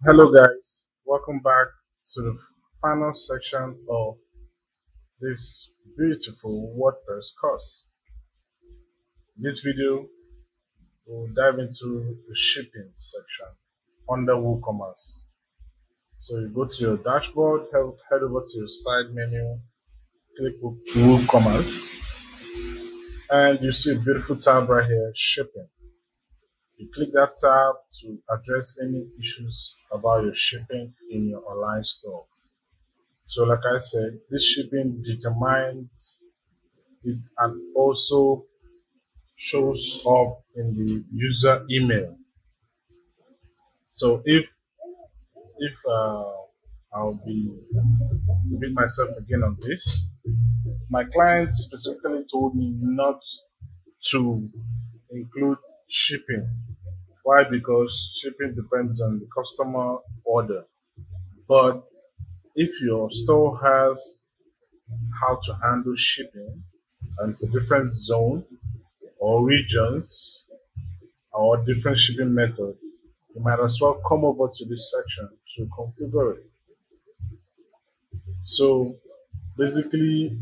Hello, guys. Welcome back to the final section of this beautiful WordPress course. This video will dive into the shipping section under WooCommerce. So you go to your dashboard, head over to your side menu, click WooCommerce, and you see a beautiful tab right here, shipping. You click that tab to address any issues about your shipping in your online store. So like I said, this shipping determines it and also shows up in the user email. So if I'll be repeat myself again on this, my client specifically told me not to include shipping. Why? Because shipping depends on the customer order. But if your store has how to handle shipping and for different zone or regions or different shipping method, you might as well come over to this section to configure it. So basically,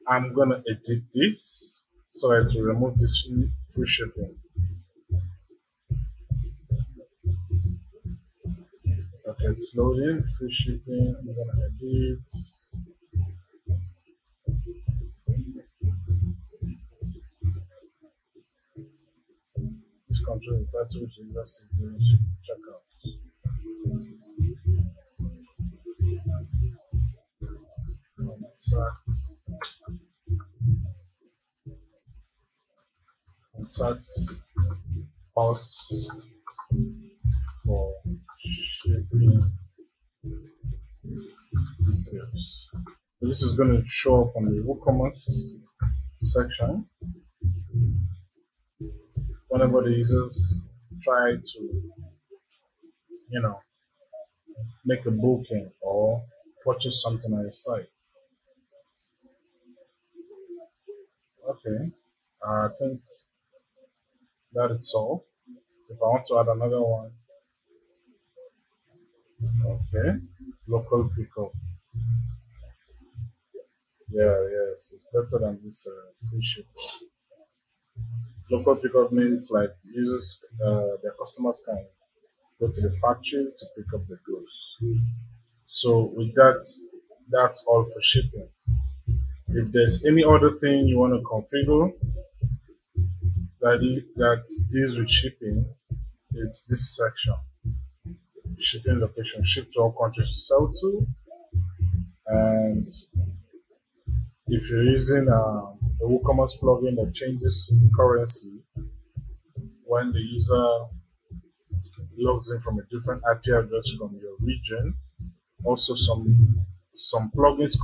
I'm gonna edit this so that to remove this free shipping. Okay, it's loading, free shipping. I'm gonna edit. This control the title which is just checkout. Contact us for shipping details. So this is going to show up on the WooCommerce section whenever the users try to, make a booking or purchase something on your site. Okay, I think that it's all. If I want to add another one, okay, local pickup. Yeah, yes, it's better than this free shipping. Local pickup means like users, their customers can go to the factory to pick up the goods. So with that, that's all for shipping. If there's any other thing you want to configure that deals with shipping, it's this section. Shipping location, ship to all countries you sell to. And if you're using a WooCommerce plugin that changes currency when the user logs in from a different IP address from your region, also some plugins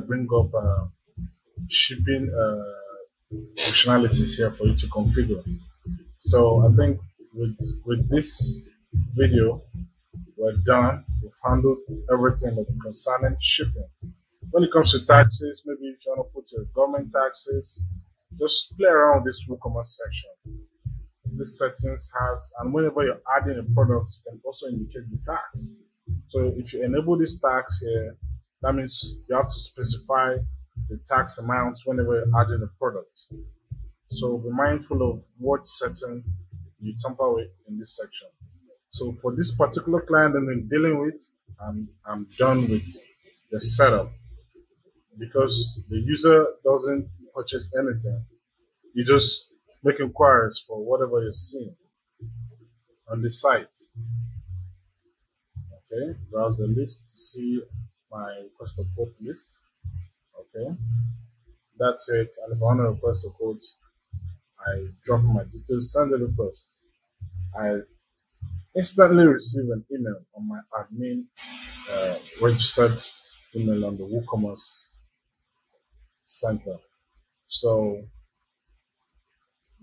bring up shipping functionalities here for you to configure. So I think with this video, we're done. We've handled everything concerning shipping. When it comes to taxes, maybe if you want to put your government taxes, just play around with this WooCommerce section. This settings has, and whenever you're adding a product, you can also indicate the tax. So if you enable this tax here, that means you have to specify the tax amounts whenever you're adding a product. So be mindful of what setting you tamper with in this section. So for this particular client that I'm dealing with, I'm done with the setup because the user doesn't purchase anything. You just make inquiries for whatever you're seeing on the site. Okay, browse the list to see my request a quote list. Okay, that's it. And if I want to request a quote, I drop my details, send the request. I instantly receive an email on my admin registered email on the WooCommerce center. So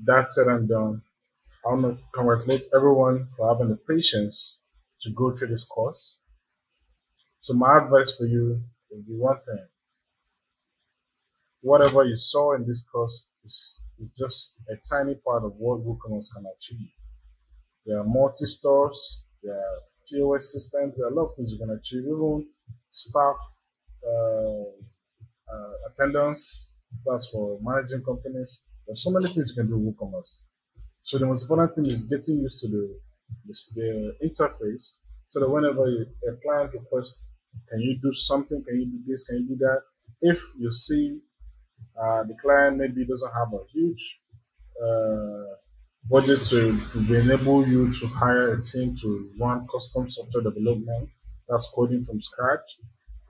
that's it and done. I want to congratulate everyone for having the patience to go through this course. So my advice for you would be one thing. Whatever you saw in this course is just a tiny part of what WooCommerce can achieve. There are multi-stores, there are POS systems. There are a lot of things you can achieve, even staff uh, attendance. That's for managing companies. There's so many things you can do with WooCommerce. So the most important thing is getting used to the interface, so that whenever a client requests, can you do something? Can you do this? Can you do that? If you see the client maybe doesn't have a huge uh, budget to enable you to hire a team to run custom software development, that's coding from scratch,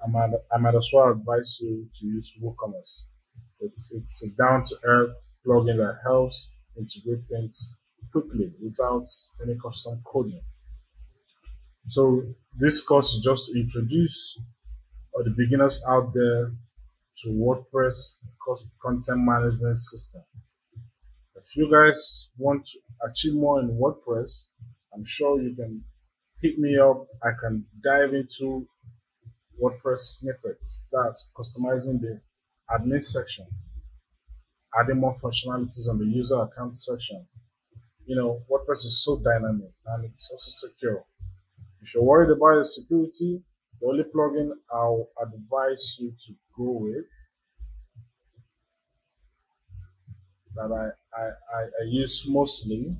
I might as well advise you to use WooCommerce. It's a down to earth plugin that helps integrate things quickly without any custom coding. So this course is just to introduce all the beginners out there to WordPress content management system. If you guys want to achieve more in WordPress, I'm sure you can hit me up. I can dive into WordPress snippets. That's customizing the admin section, adding more functionalities on the user account section. WordPress is so dynamic and it's also secure. If you're worried about the security, the only plugin I'll advise you to go with that I use mostly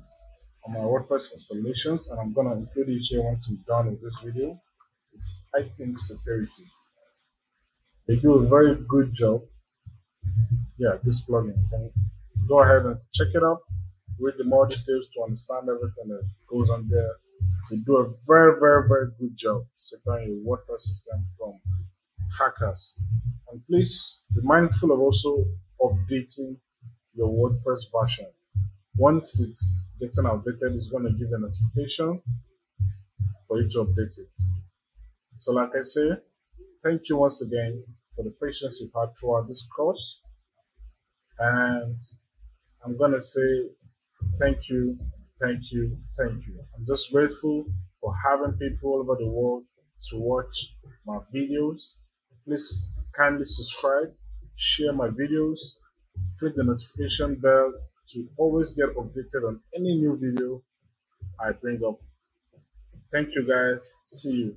on my WordPress installations, and I'm gonna include it here once I'm done with this video. It's I think security. They do a very good job. Yeah, this plugin. You can go ahead and check it out, read the more details to understand everything that goes on there. They do a very, very, very good job securing your WordPress system from hackers. And please be mindful of also updating your WordPress version. Once it's getting outdated, it's going to give you a notification for you to update it. So like I say, thank you once again for the patience you've had throughout this course. And I'm going to say thank you, thank you, thank you. I'm just grateful for having people all over the world to watch my videos. Please kindly subscribe, share my videos, click the notification bell to always get updated on any new video I bring up. Thank you guys. See you.